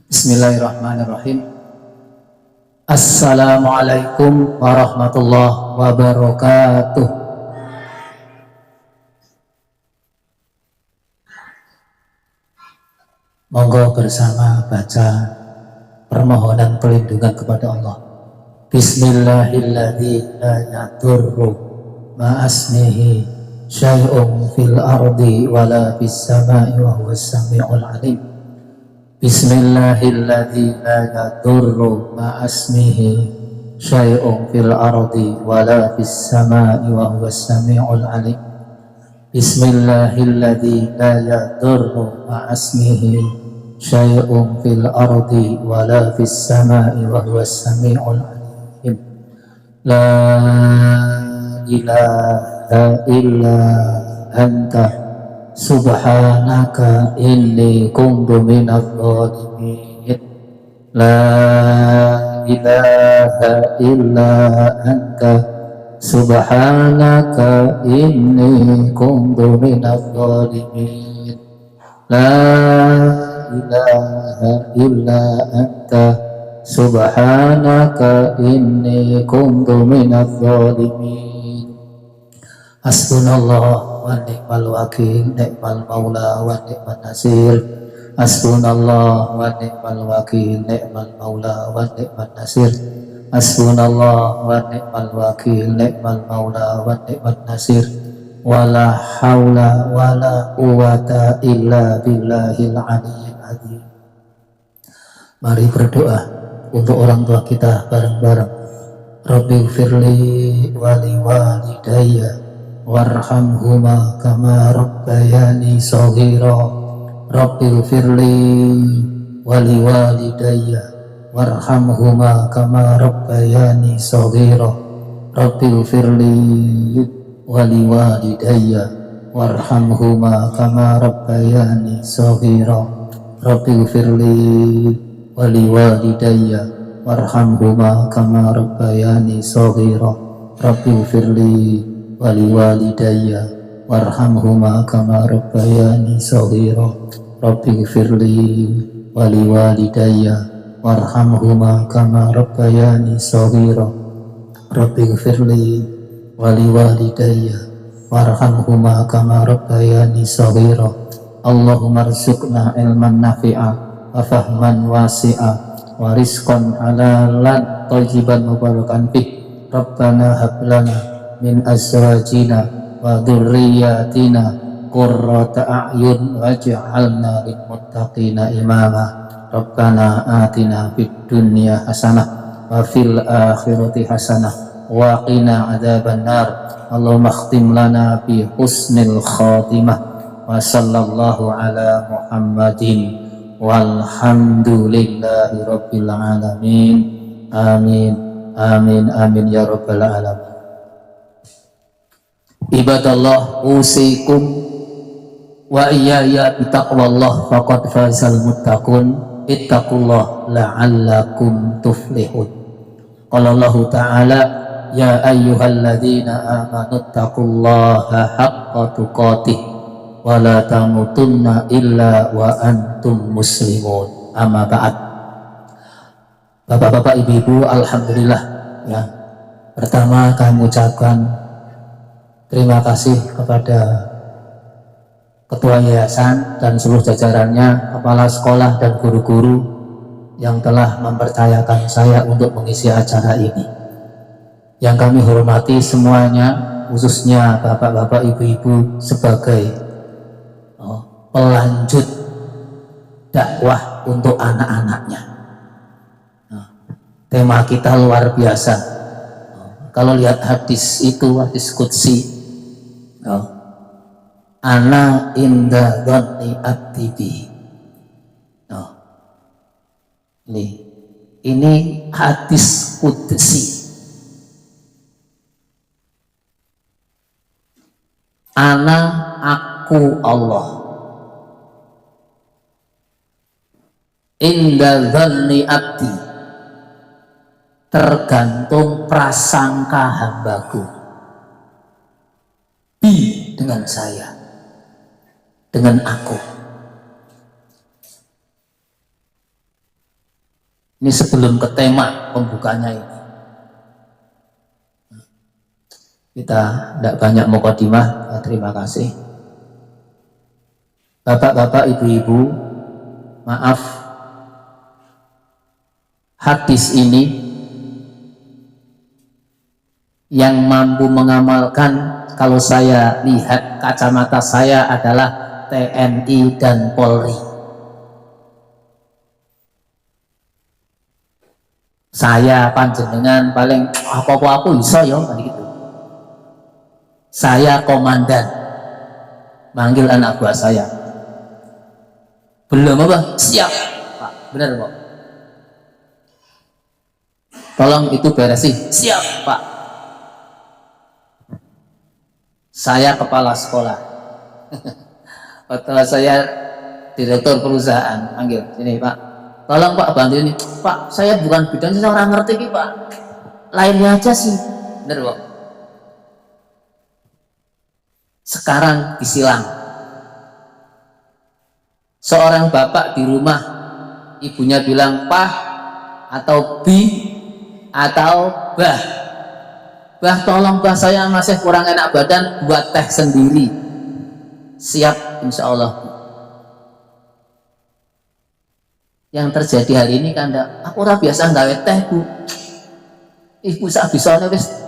Bismillahirrahmanirrahim. Assalamualaikum warahmatullahi wabarakatuh. Monggo bersama baca permohonan perlindungan kepada Allah. Bismillahirrahmanirrahim. La yadurru ma'asmihi syai'un fil ardi wala fis sama'i wa huwas sami'ul alim. Bismillahirrahmanirrahim. La yadurru ma'asmihi syai'un fil ardi wala fis sama'i wa huwas sami'ul alim. Bismillahirrahmanirrahim. La yadurru ma'asmihi syai'un fil ardi wala fis sama'i wa huwas sami'ul alim. La ilaha illa anta subhanaka inni kuntu minadh dhalimin. La ilaha illa anta subhanaka inni kuntu minadh dhalimin. La ilaha illa anta subhanaka inni kuntu minadh dhalimin. Hasbunallah wa ni'mal wakil, ni'mal maula wa ni'man nasir. Hasbunallah wa ni'mal wakil, ni'mal maula wa ni'man nasir. Hasbunallah wa ni'mal wakil, ni'mal maula wa ni'man nasir. Wala haula wala quwata illa billahil aliyyil azim. Mari berdoa untuk orang tua kita bareng-bareng. Rabbighfirli wa liwalidayya warhamhuma kama rabbayani shaghira. Rabbighfirli wa liwalidayya warhamhuma kama rabbayani shaghira. Rabbighfirli wa liwalidayya warhamhuma kama rabbayani shaghira. Rabbighfirli wa liwalidayya warhamhuma kama rabbayani shaghira. Rabbighfirli waliwalidayya warhamhuma kama rabbayani shaghira. Rabbighfirli waliwalidayya warhamhuma kama rabbayani shaghira. Rabbighfirli waliwalidayya warhamhuma kama rabbayani shaghira. Allahumma rzuqna ilman nafi'a wa fahman wasi'a wa rizqan halalan thayyiban mubarakan fih. Rabbana hab lana min azwajina wa dhurriyyatina qurrata a'yun waj'alna lil muttaqina imama. Rabbana atina fid dunya hasanah wa fil akhirati hasanah wa qina adzabannar. Allahumma khtim lana bi husnil khatimah wa sallallahu ala Muhammadin walhamdulillahi rabbil alamin. Amin amin amin ya rabbal alamin. Ibadallah, usikum wa iyaya bitaqwallah faqad fazal muttaqun. Ittaqullah la'allakum tuflihun. Qala Allah Ta'ala, ya ayyuhalladzina amanu ittaqullaha haqqa tuqatih wa la tamutunna illa wa antum muslimun. Amma ba'd. Bapak-bapak, ibu-ibu, alhamdulillah ya. Pertama kami ucapkan terima kasih kepada Ketua Yayasan dan seluruh jajarannya, kepala sekolah dan guru-guru yang telah mempercayakan saya untuk mengisi acara ini. Yang kami hormati semuanya, khususnya bapak-bapak, ibu-ibu sebagai pelanjut dakwah untuk anak-anaknya. Tema kita luar biasa. Kalau lihat hadis itu, hadis qudsi, ana inda dhanni abdi bi. Ini hadis qudsi. Ana, aku Allah, inda dhanni abdi, tergantung prasangka hambaku, bi, dengan saya, dengan aku. Ini sebelum ke tema pembukanya ini. Kita tidak banyak mukadimah, terima kasih. Bapak-bapak, ibu-ibu, maaf, hadis ini yang mampu mengamalkan, kalau saya lihat kacamata saya, adalah TNI dan Polri. Saya panjenengan paling apa-apa aku bisa ya gitu. Saya komandan, manggil anak buah saya, belum apa? Siap Pak, benar Pak, tolong itu beresin. Siap Pak. Saya kepala sekolah atau saya direktur perusahaan, panggil sini Pak, tolong Pak bantu ini Pak, saya bukan bidang, saya orang ngerti ini Pak, lainnya aja sih, bener Pak. Sekarang disilang, seorang bapak di rumah, ibunya bilang Pak atau Bi atau Bah, Bah tolong Bah, saya masih kurang enak badan, buat teh sendiri. Siap insya Allah. Yang terjadi hari ini kan, aku ora biasa nggawe teh Bu, ibu sak bisane wis.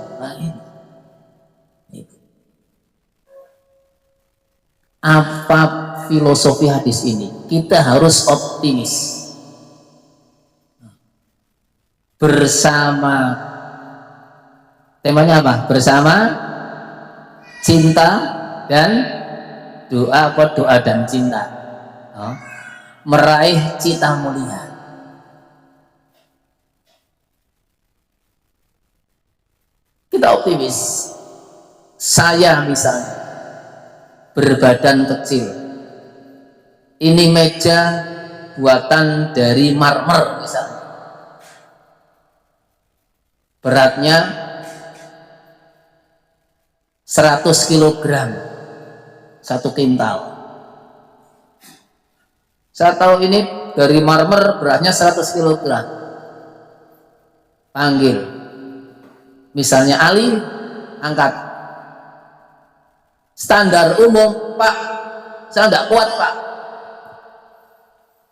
Apa filosofi hadis ini? Kita harus optimis bersama. Temanya apa? Bersama cinta dan doa, apa doa dan cinta, meraih cita mulia. Kita optimis. Saya misalnya berbadan kecil, ini meja buatan dari marmer misalnya, beratnya 100 kg, 1 kintal. Saya tahu ini dari marmer, beratnya 100 kg. Panggil, misalnya Ali, angkat. Standar umum, Pak, saya tidak kuat Pak.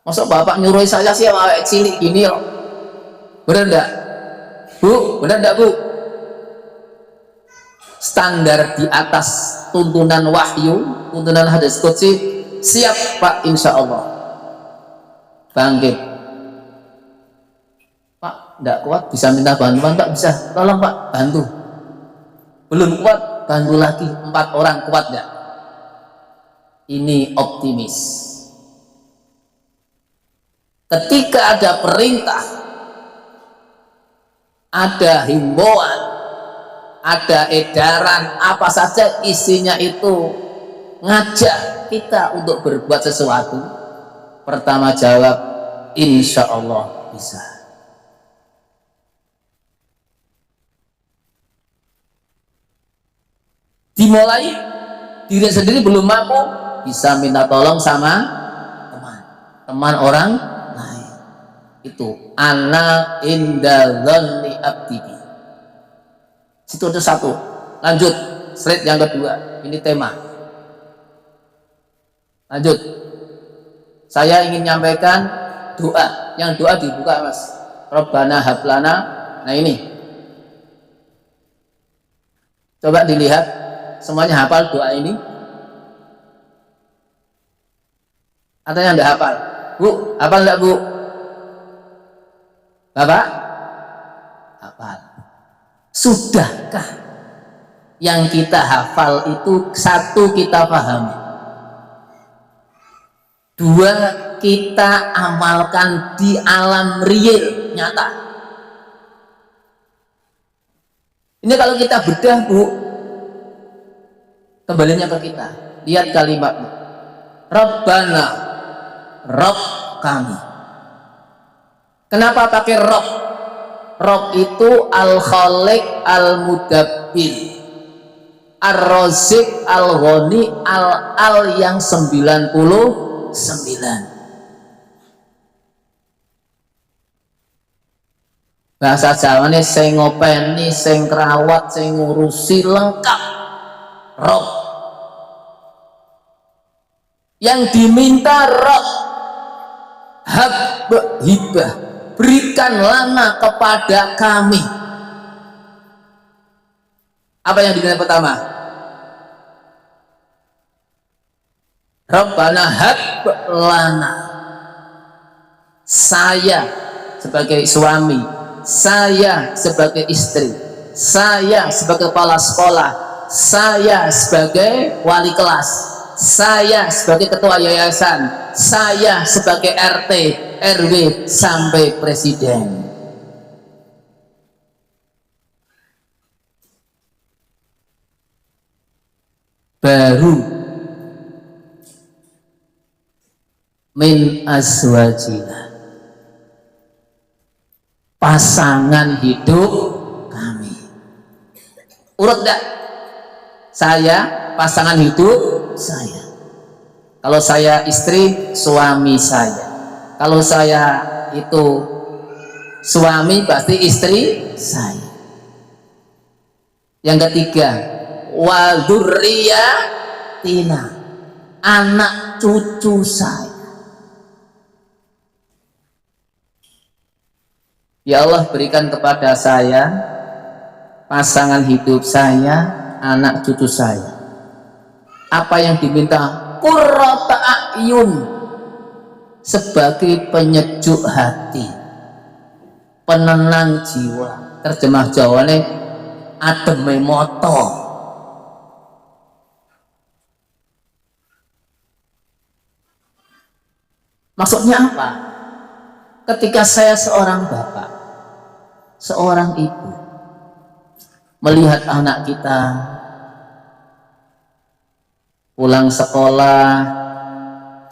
Masa Bapak nyuruh saya sih awake cilik gini loh, bener enggak Bu? Bener enggak Bu? Standar di atas tuntunan wahyu, tuntunan hadis qudsi, siap Pak insya Allah. Bangkit Pak, tidak kuat, bisa minta bantuan Pak? Bisa, tolong Pak bantu. Belum kuat, bantu lagi, 4 orang, kuat enggak? Ini optimis. Ketika ada perintah, ada himbauan, ada edaran, apa saja isinya itu ngajak kita untuk berbuat sesuatu, pertama jawab insya Allah bisa. Dimulai diri sendiri belum mampu, bisa minta tolong sama teman orang lain. Itu ana inda dzanni abdi. Itu satu. Lanjut, slide yang kedua. Ini tema. Lanjut. Saya ingin menyampaikan doa. Yang doa dibuka Mas. Rabbana hablana. Nah ini. Coba dilihat. Semuanya hafal doa ini? Ada yang tidak hafal? Bu, hafal enggak Bu? Bapak? Hafal. Sudahkah yang kita hafal itu, 1 kita pahami, 2 kita amalkan di alam real nyata? Ini kalau kita bedah Bu, kembalinya ke kita. Lihat kalimat Rabbana, Rabb kami. Kenapa pakai Rabb? Rabb itu Al-Khaliq, Al-Mudabbir, Ar-Razik, Al-Ghani, Al yang 99. Bahasa Jawane sing ngopeni, sing krawat, sing ngurusi lengkap. Rob. Yang diminta Rob. Hibah, berikan lana kepada kami. Apa yang diminta pertama? Rabbana hab lana. Saya sebagai suami, saya sebagai istri, saya sebagai kepala sekolah, saya sebagai wali kelas, saya sebagai ketua yayasan, saya sebagai RT, RW sampai presiden. Baru min azwajina, pasangan hidup kami. Urut enggak? Saya pasangan hidup saya. Kalau saya istri, suami saya. Kalau saya itu suami, pasti istri saya. Yang ketiga, wa dzurriyyatina, anak cucu saya. Ya Allah, berikan kepada saya pasangan hidup saya, anak cucu saya. Apa yang diminta? Qurrata a'yun, sebagai penyejuk hati, penenang jiwa. Terjemah Jawane ademe moto. Maksudnya apa? Ketika saya seorang bapak, seorang ibu, melihat anak kita pulang sekolah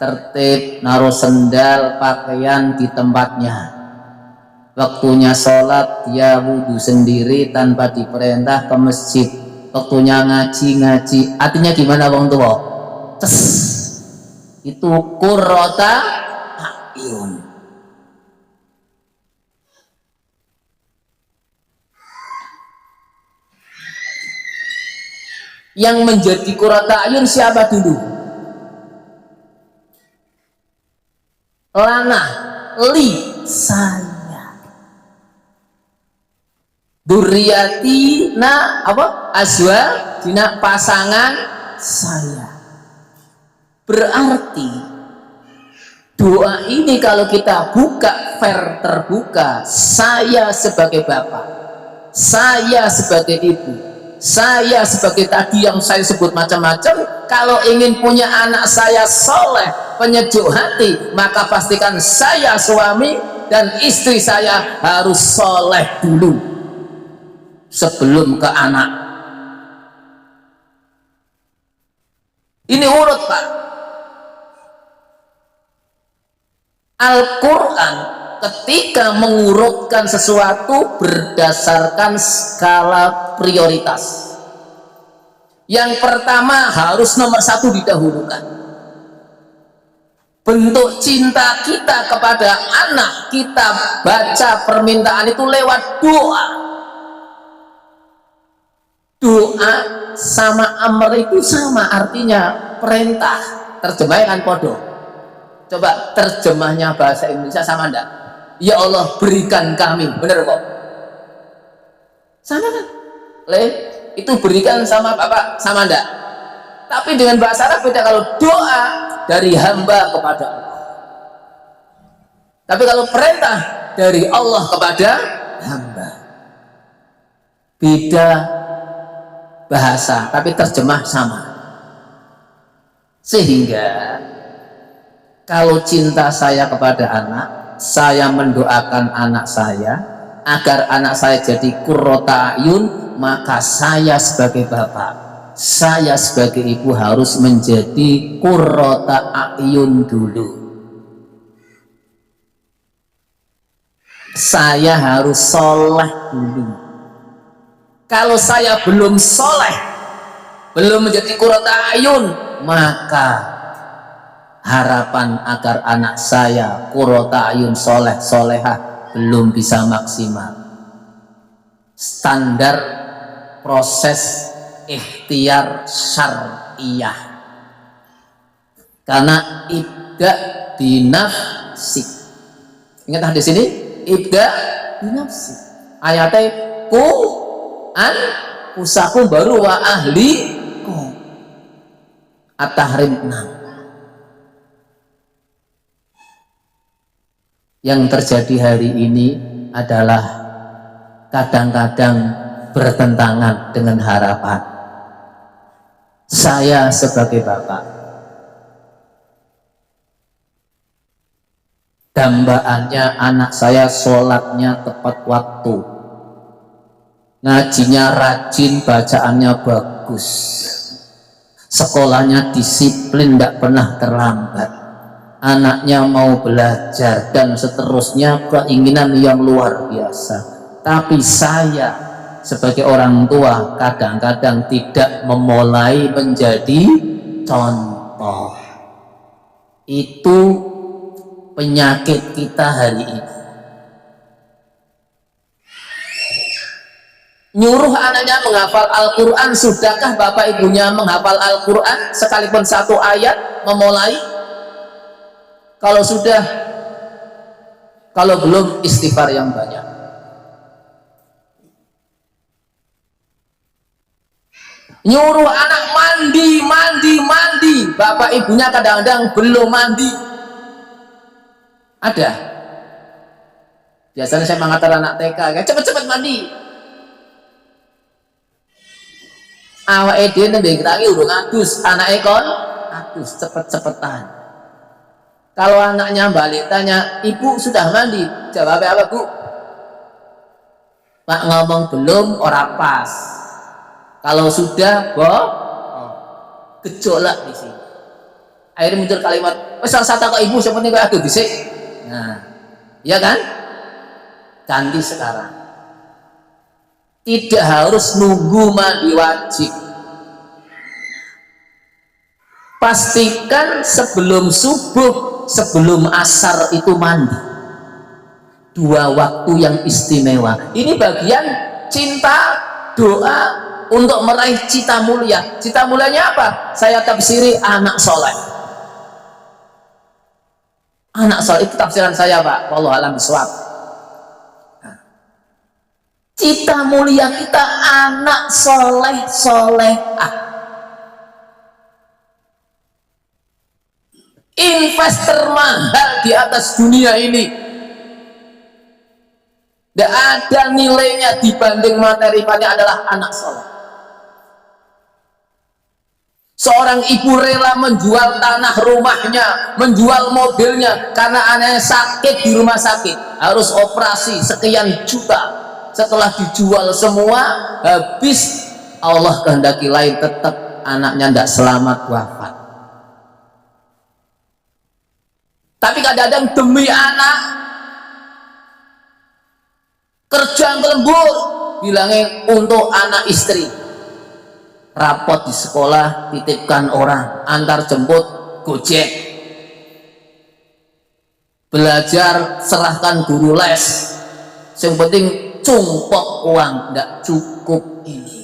tertib, naruh sendal, pakaian di tempatnya, waktunya sholat dia wudhu sendiri tanpa diperintah ke masjid, waktunya ngaji, artinya gimana wong tua? Itu qurrata a'yun. Yang menjadi qurrata a'yun siapa dulu? Lana, li, saya. Dzurriyyatina, apa? Azwajina, pasangan saya. Berarti doa ini kalau kita buka fair terbuka, saya sebagai bapak, saya sebagai ibu, saya sebagai tadi yang saya sebut macam-macam, kalau ingin punya anak saya soleh, penyejuk hati, maka pastikan saya suami dan istri saya harus soleh dulu sebelum ke anak. Ini urut, Pak. Al-Quran ketika mengurutkan sesuatu berdasarkan skala prioritas. Yang pertama harus nomor satu didahulukan. Bentuk cinta kita kepada anak kita baca permintaan itu lewat doa. Doa sama amr itu sama, artinya perintah. Terjemahnya kan podo. Coba terjemahnya bahasa Indonesia sama enggak? Ya Allah, berikan kami. Bener kok? Sama kan? Itu berikan sama Bapak, sama enggak? Tapi dengan bahasa Arab beda. Kalau doa dari hamba kepada Allah. Tapi kalau perintah dari Allah kepada hamba. Beda bahasa, tapi terjemah sama. Sehingga kalau cinta saya kepada anak, saya mendoakan anak saya agar anak saya jadi qurrata a'yun, maka saya sebagai bapak, saya sebagai ibu harus menjadi qurrata a'yun dulu. Saya harus soleh dulu. Kalau saya belum soleh, belum menjadi qurrata a'yun, maka harapan agar anak saya qurrata a'yun soleh solehah belum bisa maksimal. standar proses ikhtiar syariah. Karena ibda binafsik. Ingat hadis ini? Ibda binafsik. Ayatnya ku an usakum baru wa ahliku. At-Tahrim 6. Yang terjadi hari ini adalah kadang-kadang bertentangan dengan harapan. Saya sebagai bapak, dambaannya anak saya sholatnya tepat waktu, ngajinya rajin, bacaannya bagus, sekolahnya disiplin, tidak pernah terlambat, anaknya mau belajar dan seterusnya, keinginan yang luar biasa. Tapi saya sebagai orang tua kadang-kadang tidak memulai menjadi contoh. Itu penyakit kita hari ini. Nyuruh anaknya menghafal Al-Quran. Sudahkah bapak ibunya menghafal Al-Quran sekalipun satu ayat memulai? Kalau sudah, kalau belum, istighfar yang banyak. Nyuruh anak mandi, bapak ibunya kadang-kadang belum mandi. Ada. Biasanya saya mengatakan anak TK, cepet-cepet mandi. Awak edin yang dikirangi udah ngatus, anak ekon ngatus, cepet-cepetan. Kalau anaknya balik tanya, ibu sudah mandi? Jawabnya apa, Bu? Pak ngomong belum, ora pas. Kalau sudah, gejolak di sini. Akhirnya muncul kalimat, "Wes sata kok ibu, seperti kok aduh bisik." Nah, iya kan? Ganti sekarang. Tidak harus nunggu mandi wajib. Pastikan sebelum subuh, sebelum asar itu mandi. 2 waktu yang istimewa. Ini bagian cinta, doa untuk meraih cita mulia. Cita mulianya apa? Saya tafsiri anak soleh. Anak soleh itu tafsiran saya, Pak. Wallahu a'lam bishawab. Cita mulia kita anak soleh solehah. Investor mahal di atas dunia ini. Tidak ada nilainya dibanding materi pada adalah anak soleh. Seorang ibu rela menjual tanah rumahnya, menjual mobilnya karena anaknya sakit di rumah sakit, harus operasi sekian juta. Setelah dijual semua habis, Allah kehendaki lain, tetap anaknya tidak selamat wafat. Tapi kadang-kadang demi anak kerja lembur, bilangnya untuk anak istri, rapot di sekolah titipkan orang, antar jemput gojek, belajar serahkan guru les, yang penting cumpok uang, tidak cukup ini.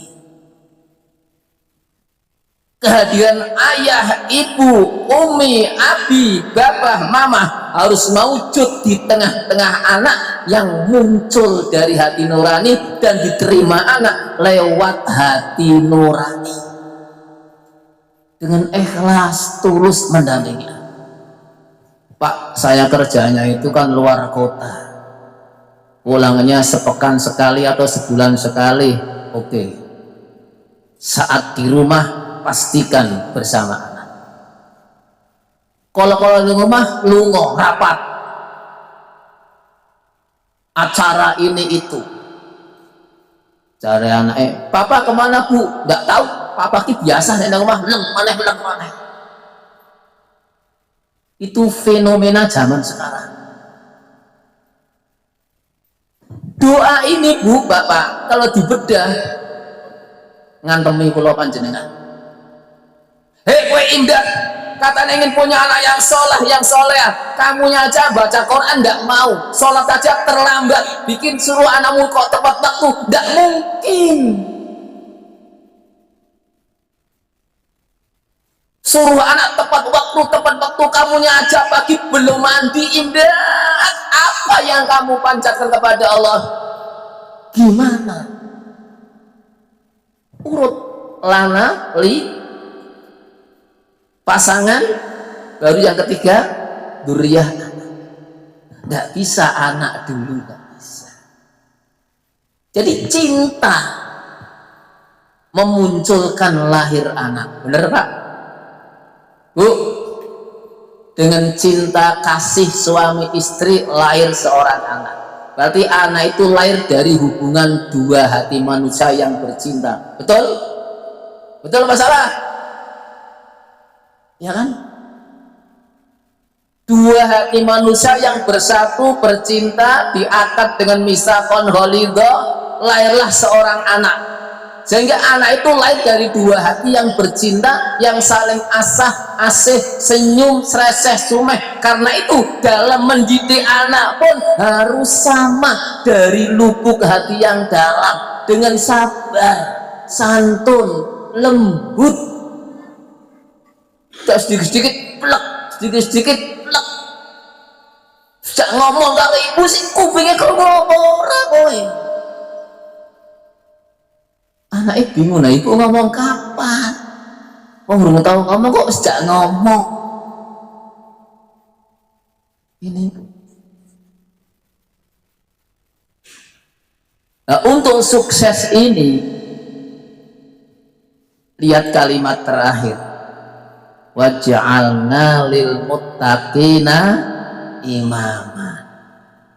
Kehadiran ayah, ibu, umi, abi, bapak, mama harus mewujud di tengah-tengah anak yang muncul dari hati nurani dan diterima anak lewat hati nurani dengan ikhlas tulus mendampingi. Pak, saya kerjanya itu kan luar kota, pulangnya sepekan sekali atau sebulan sekali. Oke. Saat di rumah pastikan bersama anak. Kalau di rumah lungo rapat acara ini itu, cari anaknya, papa kemana bu? Nggak tahu, papa ki biasa di rumah belum mana. Itu fenomena zaman sekarang. Doa ini bu, bapak, kalau dibedah ngantemi kula panjenengan. Hei kowe indah, katanya ingin punya anak yang soleh, yang soleh. Kamunya aja baca Quran nggak mau, sholat aja terlambat, bikin suruh anakmu kok tepat waktu, nggak mungkin. Suruh anak tepat waktu, kamunya aja pagi belum mandi indah. Apa yang kamu panjatkan kepada Allah? Gimana? Urut lana, li, pasangan, baru yang ketiga duriyah. Nggak bisa anak dulu, nggak bisa. Jadi cinta memunculkan lahir anak, bener Pak? Bu, dengan cinta kasih suami istri lahir seorang anak. Berarti anak itu lahir dari hubungan dua hati manusia yang bercinta. Betul? Betul masalah? Ya kan? Dua hati manusia yang bersatu bercinta diakad dengan misakon holidho, lahirlah seorang anak. Sehingga anak itu lahir dari dua hati yang bercinta, yang saling asah, asih, senyum, sreseh, sumeh. Karena itu dalam mendidik anak pun harus sama, dari lubuk hati yang dalam, dengan sabar, santun, lembut. Sedikit-sedikit plek, sedikit-sedikit plek. Sejak ngomong karo ibu sih kupingnya kok ngomong ora kowe. Anaknya bingung, nah ibu ngomong kapan? Oh belum tahu ngomong kok sejak ngomong. Ini. Nah untuk sukses ini, lihat kalimat terakhir. Waj'alna lil muttaqina imama.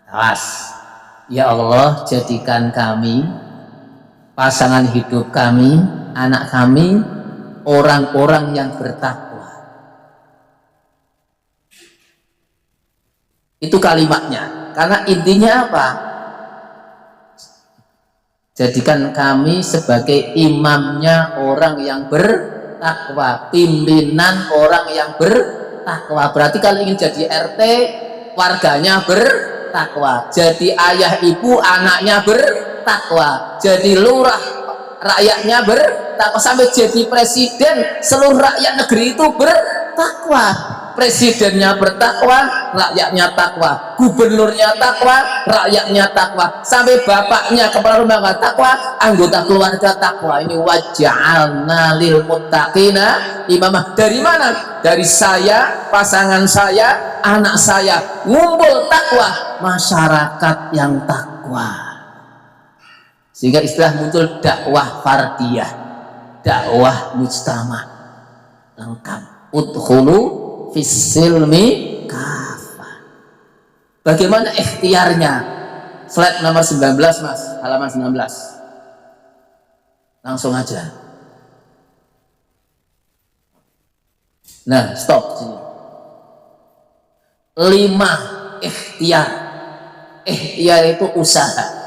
Awas. Ya Allah, jadikan kami, pasangan hidup kami, anak kami, orang-orang yang bertakwa. Itu kalimatnya. Karena intinya apa? Jadikan kami sebagai imamnya orang yang bertakwa, pimpinan orang yang bertakwa. Berarti kalau ingin jadi RT, warganya bertakwa. Jadi ayah ibu anaknya bertakwa. Jadi lurah rakyatnya bertakwa, sampai jadi presiden seluruh rakyat negeri itu bertakwa. Presidennya bertakwa, rakyatnya takwa. Gubernurnya takwa, rakyatnya takwa. Sampai bapaknya kepala rumah tangga takwa, anggota keluarga takwa. Ini waj'alna lil muttaqina imamah. Dari mana? Dari saya, pasangan saya, anak saya. Ngumpul takwa, masyarakat yang takwa. Sehingga istilah muncul dakwah fardiyah, dakwah mujtama, lengkap. Udkhulu fisilmi kafah. Bagaimana ikhtiarnya? Slide nomor 19 mas, halaman 19. Langsung aja. Nah stop sini. 5 ikhtiar. Ikhtiar itu usaha.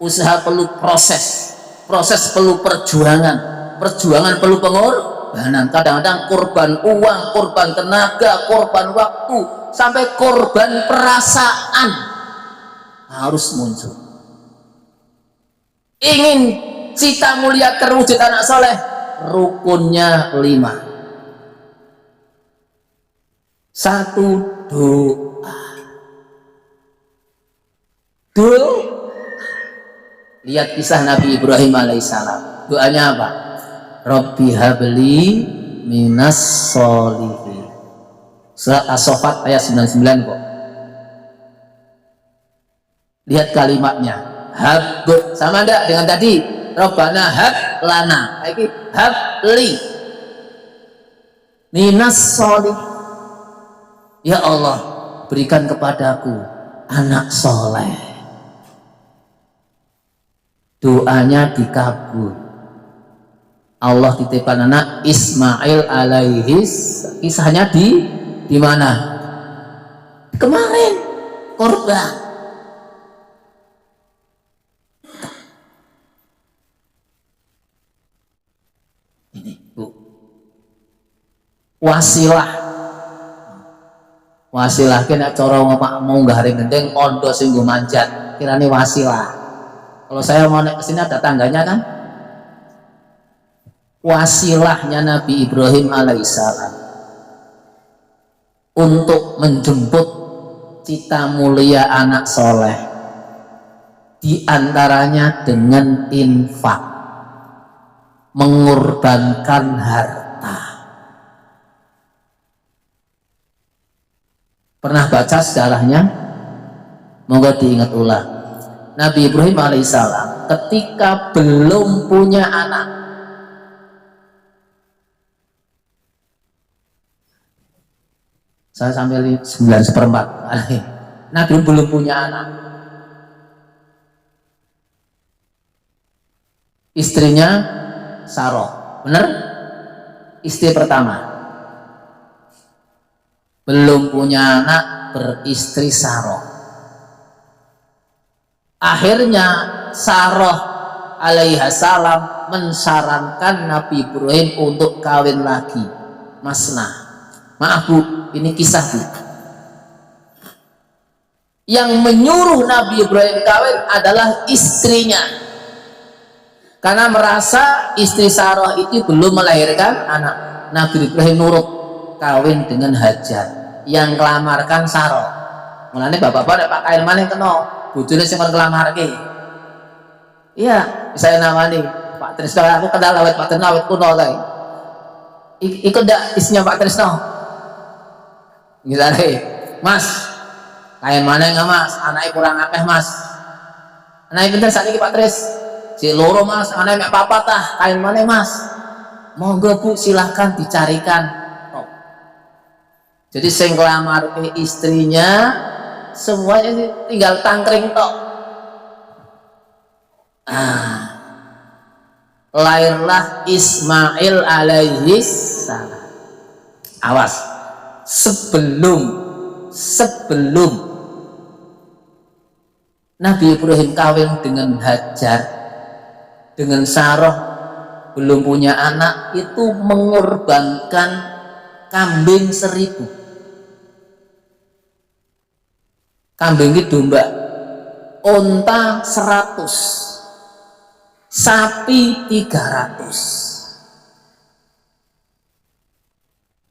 Usaha perlu proses, proses perlu perjuangan, perjuangan perlu pengorbanan. Kadang-kadang korban uang, korban tenaga, korban waktu, sampai korban perasaan harus muncul. Ingin cita mulia terwujud anak soleh, rukunnya 5. 1, doa. Lihat kisah Nabi Ibrahim alaihissalam. Doanya apa? Rabbi habli minas solihin. Surat As-Saffat ayat 99 kok. Lihat kalimatnya. Hab, sama enggak dengan tadi? Rabbana hab lana. Lagi habli minas solihin. Ya Allah, berikan kepadaku anak soleh. Doanya dikabul. Allah titipkan anak Ismail alaihis, kisahnya di mana? Kemarin korban. Ini Bu, wasilah. Wasilah ki nek cara munggah ring gendeng ondo sing nggo manjat, kirane wasilah. Kalau saya mau naik ke sini ada tangganya kan? Wasilahnya Nabi Ibrahim alaihissalam untuk menjemput cita mulia anak soleh, diantaranya dengan infak, mengorbankan harta. Pernah baca sejarahnya? Monggo diingat ulang. Nabi Ibrahim alaihissalam ketika belum punya anak, saya sampai 9/4, Nabi belum punya anak, istrinya Saroh, benar? Istri pertama belum punya anak, beristri Saroh. Akhirnya Saroh alaihissalam mensarankan Nabi Ibrahim untuk kawin lagi, masna. Maaf bu, ini kisah bu. Yang menyuruh Nabi Ibrahim kawin adalah istrinya, karena merasa istri Saroh itu belum melahirkan anak. Nabi Ibrahim nurut kawin dengan Hajar yang kelamarkan Saroh. Mulane bapak-bapak Pak kain mana kena bojone sing ngelamarke. Iya, saya namani Pak Trisno, aku kenal awet Pak Trisno, awet kuno kae. Iku ndak isinya Pak Trisno. Gilare, Mas, kain mana enggak Mas? Anaknya kurang akeh Mas. Anaknya pinter sakniki Pak Tris. Si loro Mas, anaknya mek papat tah, kain mana Mas? Monggo Bu, silahkan dicarikan. Jadi sing ngelamar ke istrinya semuanya tinggal tangkring tok. Lahirlah Ismail alaihi salam. Awas, sebelum Nabi Ibrahim kawin dengan Hajar, dengan Saroh, belum punya anak, itu mengorbankan kambing 1000. Kambing itu domba, onta 100, sapi 300.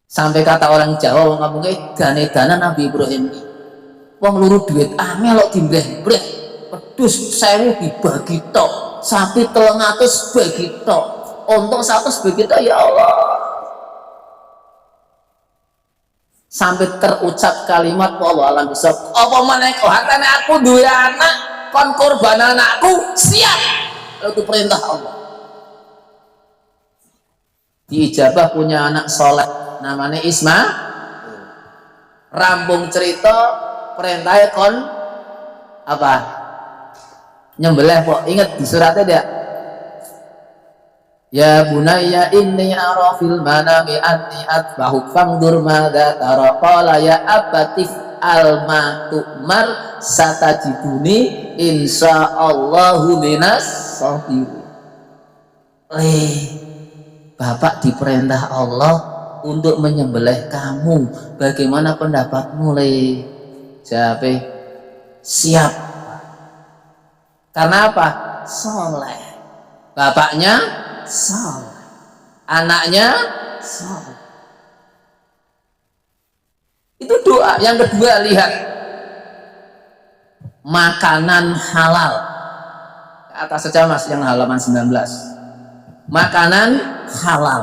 Sampai kata orang Jawa wong kampung dane-danan Nabi Ibrahim iki. Wong luru duit melok dimbleh-bleh. Wedhus 1000 dibagi tok, sapi 300 bagi tok, onta 100 bagi tok, ya Allah. Sampai terucap kalimat wallahu alam bisawab, apa meneh kok hatane aku duwe anak kon korban anakku, siap. Itu perintah Allah. Diijabah punya anak soleh namanya Ismail. Rambung cerita perintahnya kon apa? Nyembelih kok. Ingat di suratnya dia. Ya bunayya inni ara fil manami anni atbahuk fangdur madza tara qala ya abatif alma tu'mar satajiduni insyaallahu minas sabirin. Bapak diperintah Allah untuk menyembelih kamu, bagaimana pendapatmu le? Jawab, siap. Karena apa? Soleh. Bapaknya soleh, anaknya soleh. Itu doa. Yang kedua, lihat makanan halal. Ke atas saja Mas, yang halaman 19. Makanan halal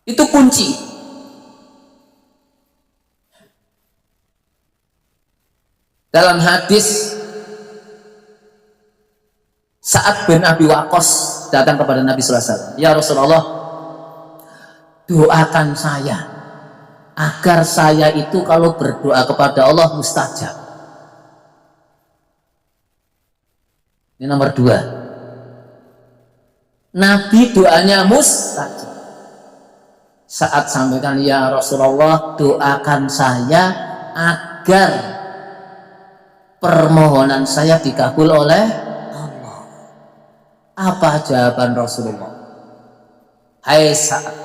itu kunci. Dalam hadis, Sa'ad bin Abi Waqqas datang kepada Nabi sallallahu alaihi wasallam, ya Rasulullah, doakan saya agar saya itu kalau berdoa kepada Allah mustajab. Ini nomor 2. Nabi doanya mustajab. Saat sampaikan, ya Rasulullah, doakan saya agar permohonan saya dikabul oleh Allah. Apa jawaban Rasulullah? Hai Sa'ad,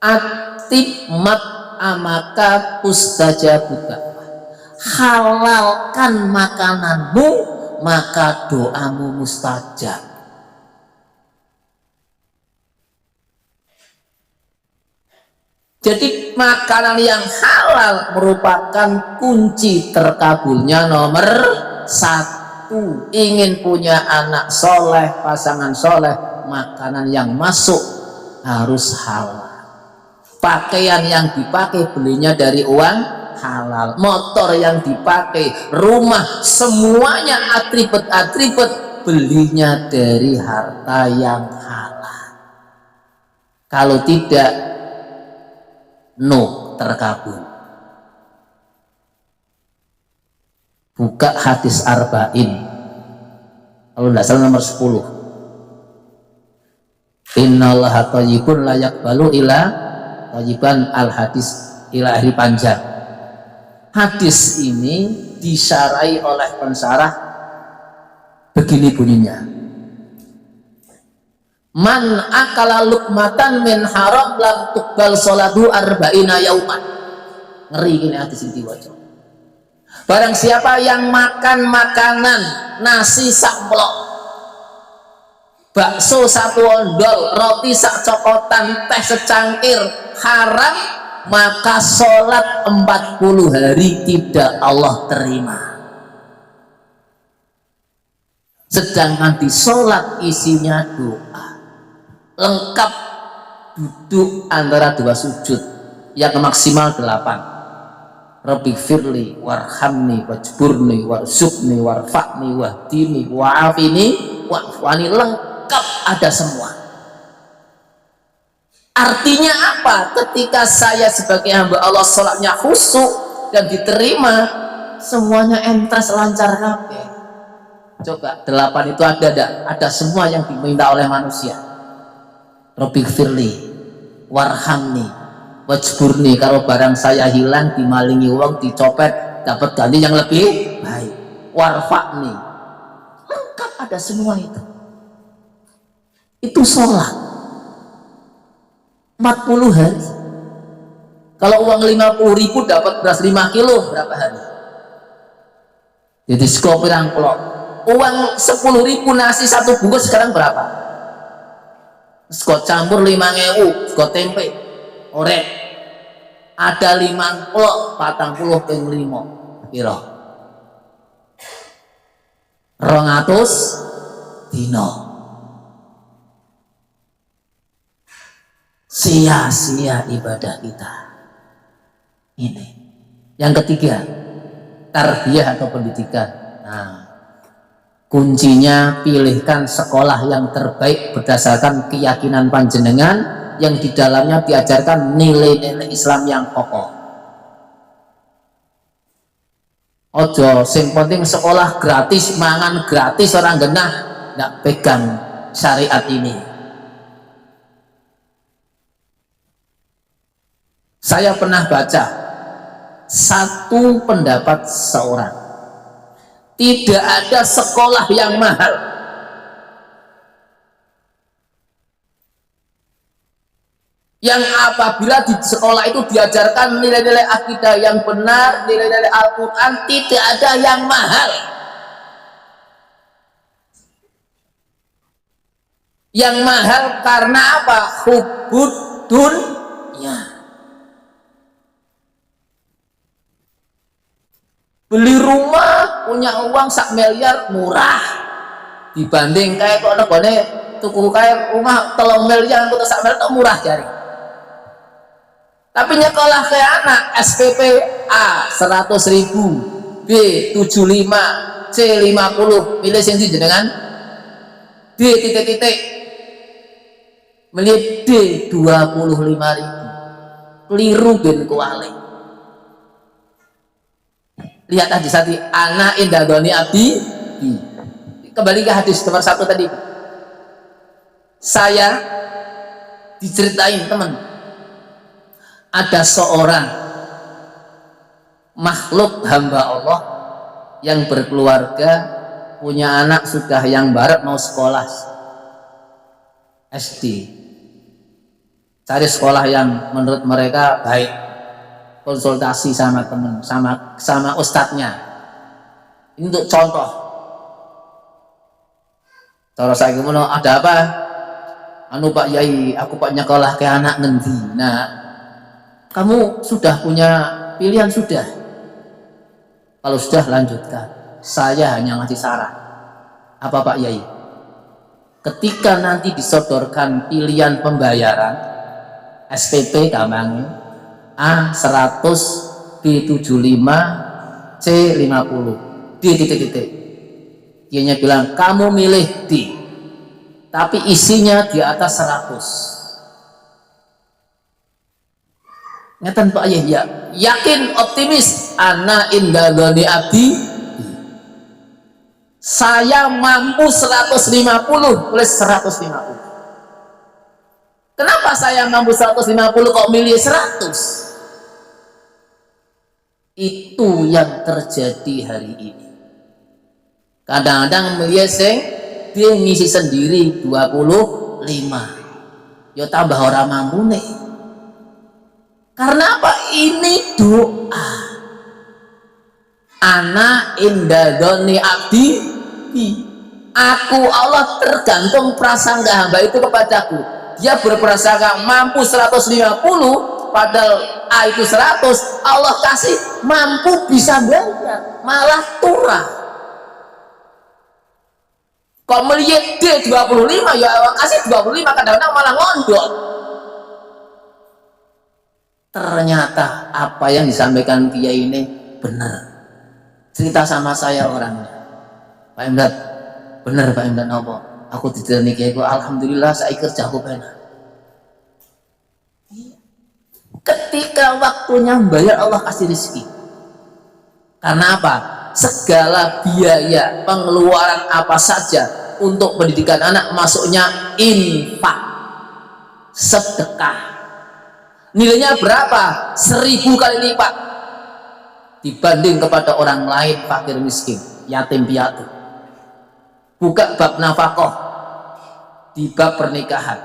atib mat amaka pustajabuka, halalkan makananmu maka doamu mustajab. Jadi makanan yang halal merupakan kunci terkabulnya nomor satu. Ingin punya anak soleh, pasangan soleh, makanan yang masuk harus halal. Pakaian yang dipakai belinya dari uang halal. Motor yang dipakai, rumah, semuanya atribut-atribut belinya dari harta yang halal. Kalau tidak, no, terkabul. Buka hadis arba'in, kalau tidak salah nomor 10. Innallaha thayyibun la yaqbalu illa thayyiban, al hadis ila akhir panjang. Hadis ini disarai oleh pensarah begini bunyinya: man akala lukmatan min haram lam tuqbal sholatu arba'ina yauman. Ngeri gini hadis ini diwaca. Barang siapa yang makan makanan nasi sak blok, bakso satu ondol, roti sak cokotan, teh secangkir haram, maka sholat 40 hari tidak Allah terima. Sedangkan di sholat isinya doa lengkap, duduk antara dua sujud yang maksimal 8. Rabbi firli warhamni wajburni warzukni warfa'ni wahdini wa'afini wa'afwani, lengkap ada semua. Artinya apa? Ketika saya sebagai hamba Allah sholatnya khusyuk dan diterima, semuanya entras lancar kabeh. Coba 8 itu ada enggak? Ada semua yang diminta oleh manusia. Rabbi firli warhamni wajburni, kalau barang saya hilang, dimalingi uang, dicopet, dapat ganti yang lebih baik. Warfa'ni, lengkap ada semua itu. Itu sholat 40 hari. Kalau uang 50.000 dapat beras 5 kilo, berapa hari? Jadi skop pirang pelok. Uang 10.000 nasi satu bungkus sekarang berapa? Skop campur 5.000, skop tempe orek ada 50 40 ping 5 kilo 200 dino. Sia-sia ibadah kita ini. Yang ketiga, tarbiyah atau pendidikan. Nah, kuncinya pilihkan sekolah yang terbaik berdasarkan keyakinan panjenengan, yang di dalamnya diajarkan nilai-nilai Islam yang kokoh. Ojo sing penting sekolah gratis, mangan gratis, orang genah, nggak pegang syariat ini. Saya pernah baca satu pendapat seorang, tidak ada sekolah yang mahal yang apabila di sekolah itu diajarkan nilai-nilai akidah yang benar, nilai-nilai Al-Quran, tidak ada yang mahal. Yang mahal karena apa? Hubbud dunya. Beli rumah, punya uang 1 miliar murah, dibanding kayak kok negone tuku kayak rumah 3 miliar atau 1 miliar itu murah jari. Tapi nyekolah ke anak SPP A 100.000, B 75, C 50, milih sing jenengan, D titik-titik, milih D 25.000. Keliru ben kuali. Lihat hadis tadi, anak indadoni abi. Kembali ke hadis nomor 1 tadi. Saya diceritain teman, ada seorang makhluk hamba Allah yang berkeluarga, punya anak sudah yang barat mau sekolah SD. Cari sekolah yang menurut mereka baik, konsultasi sama teman, sama ustadznya. Ini untuk contoh. Cara saya gimana, ada apa? Anu Pak Yai, aku Pak nyekolah ke anak ngendi. Nah, kamu sudah punya pilihan sudah? Kalau sudah, lanjutkan. Saya hanya ngasih saran. Apa Pak Yai? Ketika nanti disodorkan pilihan pembayaran SPP gampangnya A100, B75, C50, D titik-titik. Dianya bilang kamu milih D, tapi isinya di atas 100. Ngeten Pak ya, yakin optimis. Ana inda dzani abdi, saya mampu 150 plus 150. Kenapa saya mampu 150 kok milih 100? Itu yang terjadi hari ini. Kadang-kadang milih dia ngisi sendiri 25. Ya tambah orang mampu nih. Karena apa? Ini doa. Ana inda dzani abdi, aku Allah tergantung prasangka hamba itu kepadaku. Dia berprasangka mampu 150, padahal A itu 100, Allah kasih mampu bisa bayar, malah turah. Kok melihat D 25, ya Allah kasih 25, kadang-kadang malah ngondok. Ternyata apa yang disampaikan Kiai ini benar. Cerita sama saya orangnya, Pak Imdad, benar Pak Imdad apa? Aku tidak nikah, alhamdulillah saya kerja aku benar. Ketika waktunya bayar, Allah kasih rezeki. Karena apa? Segala biaya pengeluaran apa saja untuk pendidikan anak masuknya infak, sedekah. Nilainya berapa? 1000 kali lipat dibanding kepada orang lain fakir miskin, yatim piatu. Buka bab nafkah di bab pernikahan.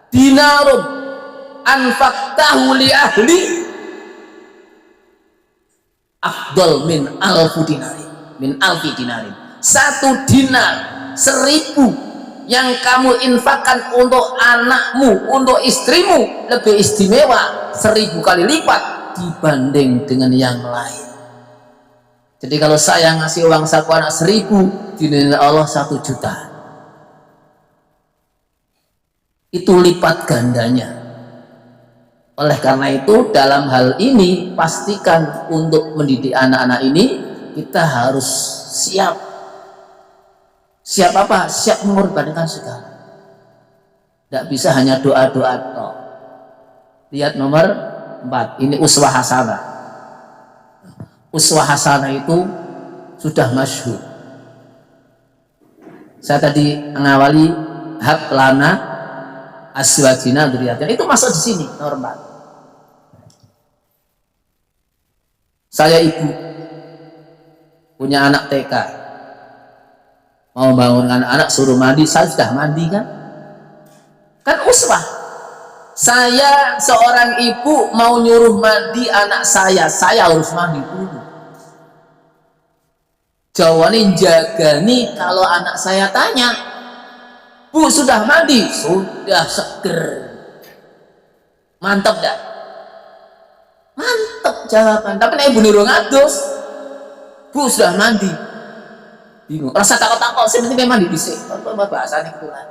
Dinarun anfaqtahu li ahli afdal min alfi dinarin. 1 dinar 1000 yang kamu infakkan untuk anakmu, untuk istrimu lebih istimewa 1000 kali lipat dibanding dengan yang lain. Jadi kalau saya ngasih uang saku anak 1000, dinilai Allah 1 juta. Itu lipat gandanya. Oleh karena itu dalam hal ini pastikan untuk mendidik anak-anak ini kita harus siap. Siap apa? Siap mengorbankan segala. Tidak bisa hanya doa-doa toh. Lihat nomor 4, ini uswah hasanah. Uswah hasanah itu sudah masyhur. Saya tadi mengawali hab lana aswajina dzurriyyatan, itu masuk di sini normal. Saya ibu punya anak TK, mau bangun anak-anak suruh mandi, saya sudah mandi kan uswah. Saya seorang ibu mau nyuruh mandi anak saya harus mandi dulu. Jawabannya jagani kalau anak saya tanya, Bu sudah mandi? Sudah, seger. Mantap dah? Mantap jawaban. Tapi nek ibu nurung adus, Bu sudah mandi? Bingung. Rasa takut-takut, sebenarnya mandi bisik. Apa bahasanya gitu kan?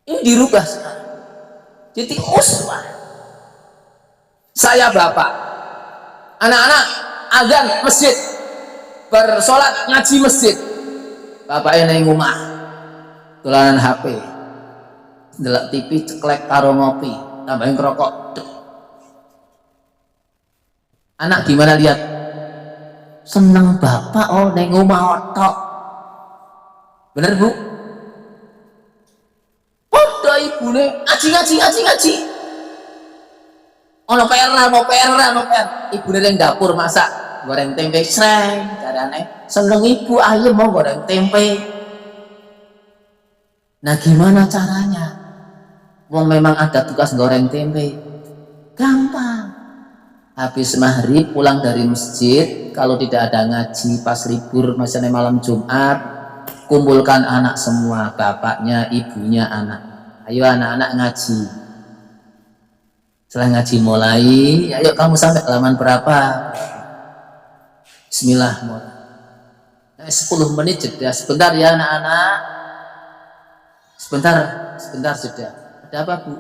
Ini dirubah sekarang. Jadi uswah. Saya bapak, anak-anak azan masjid, bersolat ngaji masjid, bapaknya neng rumah tulanan HP, delok TV, ceklek karo ngopi, tambahin rokok. Anak gimana lihat? Seneng bapak, oh neng rumah otok. Bener Bu? Podo ibu ngaji. Ono PR. Ibu neng dapur masak, goreng tempe sreng, carane seneng ibu ayam mau goreng tempe. Nah gimana caranya? Wong memang ada tugas goreng tempe, gampang. Habis maghrib pulang dari masjid, kalau tidak ada ngaji pas libur misalnya malam Jumat, kumpulkan anak semua, bapaknya, ibunya, anak. Ayo anak-anak ngaji. Setelah ngaji mulai, ayo kamu sampai halaman berapa? Bismillah mulai. 10 menit jeda, sebentar ya anak-anak. Sebentar jeda. Ada apa Bu?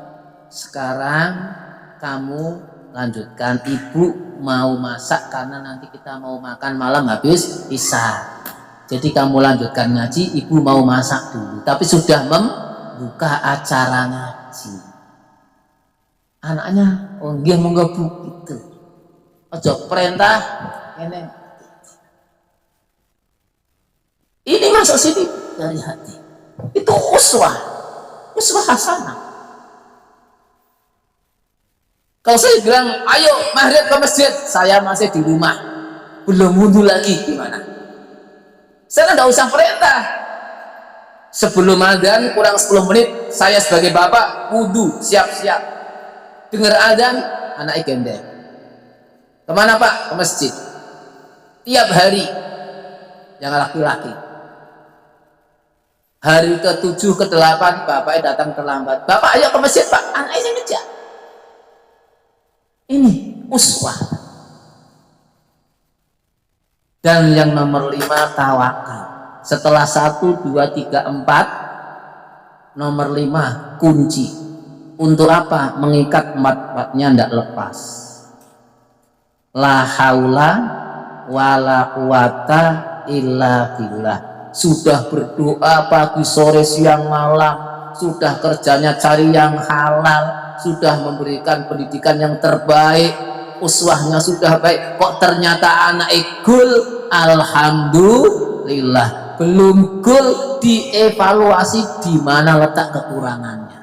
Sekarang kamu lanjutkan, ibu mau masak karena nanti kita mau makan malam habis isya. Jadi kamu lanjutkan ngaji, ibu mau masak dulu, tapi sudah membuka acara ngaji. Anaknya, oh nggih monggo Bu, gitu. Ojo perintah ini. Ini masuk sini dari hati. Itu uswah hasanah. Kalau saya bilang, ayo maghrib ke masjid, saya masih di rumah, belum wudhu lagi, gimana? Saya tidak usah perintah. Sebelum adzan kurang 10 menit, saya sebagai bapak wudhu, siap-siap. Dengar adzan, anak gendeng. Kemana Pak? Ke masjid. Tiap hari, yang laki-laki. Hari ke-7, ke-8, bapaknya datang terlambat. Bapak ayo ke masjid Pak, anaknya ngejar. Ini uswah. Dan yang nomor 5 tawakal. Setelah 1, 2, 3, 4, nomor 5 kunci. Untuk apa? Mengikat 4-4-nya tidak lepas. La haula wala quwata illa billah. Sudah berdoa pagi sore siang malam, sudah kerjanya cari yang halal, sudah memberikan pendidikan yang terbaik, uswahnya sudah baik, kok ternyata anak gul, alhamdulillah. Belum gul, dievaluasi di mana letak kekurangannya.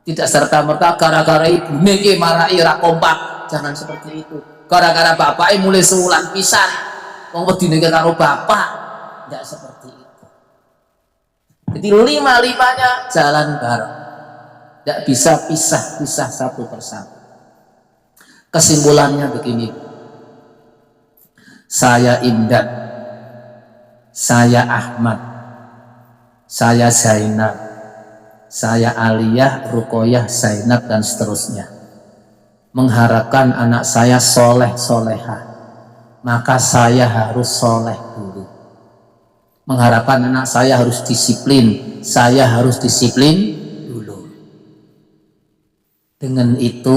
Tidak serta-merta gara-gara ibu niki marahi ra kompak, jangan seperti itu. Gara-gara bapaknya mulai seulan pisan, wong wedine karo bapak, tidak seperti itu. Jadi 5-5-nya jalan bareng. Tidak bisa pisah-pisah satu persatu. Kesimpulannya begini. Saya Indah, saya Ahmad, saya Zainab, saya Aliyah, Rukoyah, Zainab, dan seterusnya. Mengharapkan anak saya soleh solehah, maka saya harus soleh dulu. Mengharapkan anak saya harus disiplin, saya harus disiplin dulu. Dengan itu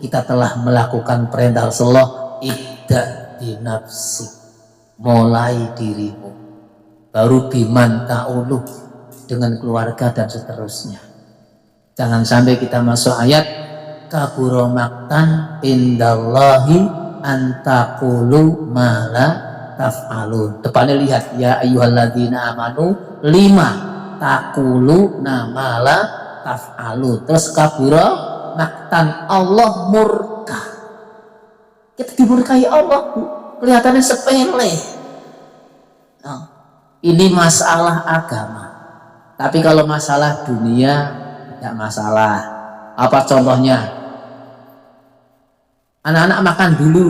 kita telah melakukan perintah Rasulullah, ibda binafsi, mulai dirimu, baru biman ta'ulu, dengan keluarga dan seterusnya. Jangan sampai kita masuk ayat kabura maktan indallahi antaqulu mala taf'alun. Depannya lihat ya ayyuhalladzina amanu 5 taquluna mala taf'alun. Terus kabura maktan, Allah murka. Kita dimurkai Allah, kelihatannya sepele. Nah, ini masalah agama. Tapi kalau masalah dunia tidak masalah. Apa contohnya? Anak-anak makan dulu,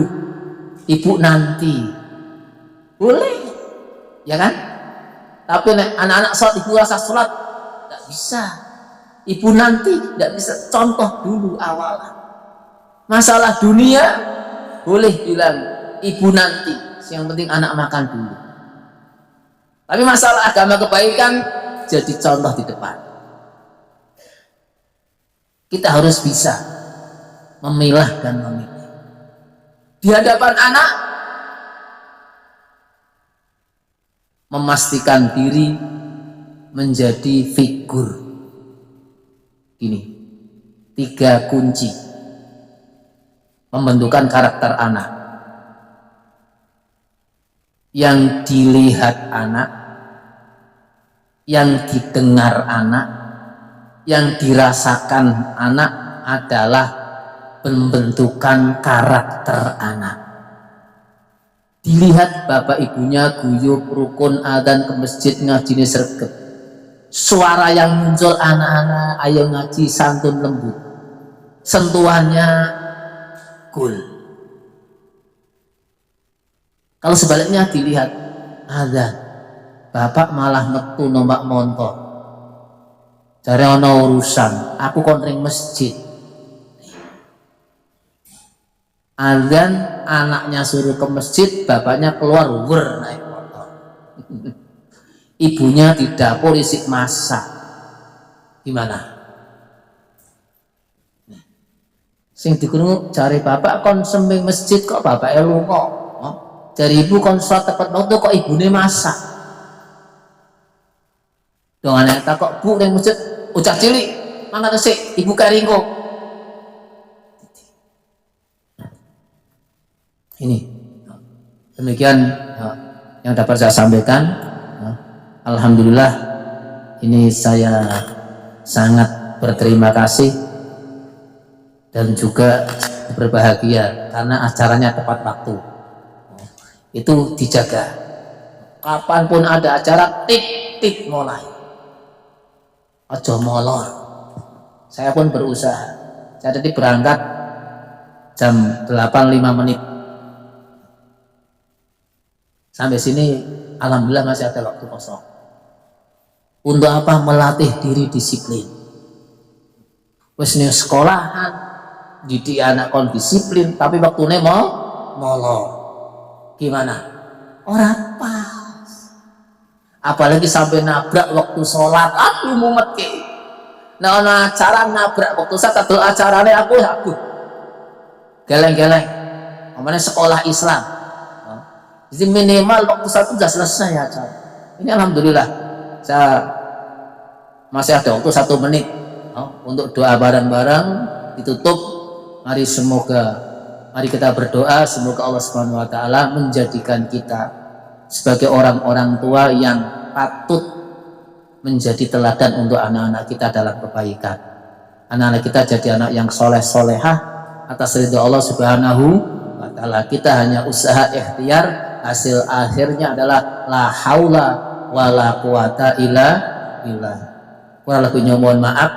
ibu nanti. Boleh, ya kan? Tapi anak-anak sholat, ibu rasa sholat, tidak bisa. Ibu nanti, tidak bisa. Contoh dulu awal. Masalah dunia, boleh bilang ibu nanti. Yang penting anak makan dulu. Tapi masalah agama kebaikan, jadi contoh di depan. Kita harus bisa memilah dan memilih. Di hadapan anak, memastikan diri menjadi figur. Ini 3 kunci pembentukan karakter anak. Yang dilihat anak, yang didengar anak, yang dirasakan anak adalah pembentukan karakter anak. Dilihat bapak ibunya guyub, rukun, adzan ke masjid, ngajine sregep. suara yang muncul anak-anak ayo ngaji santun lembut, sentuhannya cool. Kalau sebaliknya dilihat azan, bapak malah metu nombak montor, cari ono urusan, aku konring masjid. Azan, anaknya suruh ke masjid, bapaknya keluar naik motor. Ibunya di dapur isi masak. Gimana? Sing dikurung cari bapak kon sembing masjid kok bapaknya lunga. Oh? Cari ibu kon sholat tepat waktu kok ibunya masak. Dong anak kok bu yang masjid ucap cilik mana tuh sih ibu karingko. Ini demikian yang dapat saya sampaikan. Alhamdulillah, ini saya sangat berterima kasih dan juga berbahagia karena acaranya tepat waktu. Itu dijaga. Kapanpun ada acara, tik mulai. Ojo molor. Saya pun berusaha. Saya tadi berangkat jam 8.05 menit. Sampai sini alhamdulillah masih ada waktu kosong. Untuk apa? Melatih diri disiplin. Wes ning sekolahan didik anak kon disiplin tapi waktune mau molor. Gimana? Ora pas. Apalagi sampai nabrak waktu sholat, aduh mumet ke. Nah, acara nabrak waktu sholat atau acarane aku geleng-geleng. Namanya sekolah Islam. Jadi minimal waktu sholat itu sudah selesai acara. Ini alhamdulillah. Saya masih ada waktu 1 menit untuk doa bareng-bareng ditutup. Mari kita berdoa semoga Allah Subhanahu wa taala menjadikan kita sebagai orang-orang tua yang patut menjadi teladan untuk anak-anak kita dalam kebaikan. Anak-anak kita jadi anak yang soleh-solehah atas ridho Allah Subhanahu wa taala. Kita hanya usaha ikhtiar, hasil akhirnya adalah la haula wala quwata illa billah. Kurang lebihnya mohon maaf.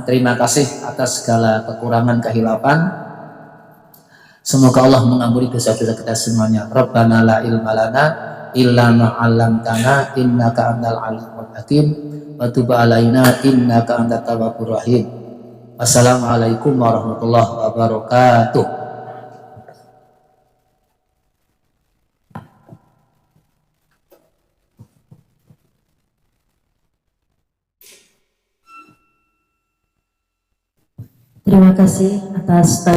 Terima kasih atas segala kekurangan kehilafan. Semoga Allah mengampuni dosa-dosa kita semuanya. Rabbana la ilma lana illa ma 'allamtana innaka antal alimul hakim wa tub 'alaina innaka antat tawwabur rahim. Wassalamualaikum warahmatullahi wabarakatuh. Terima kasih atas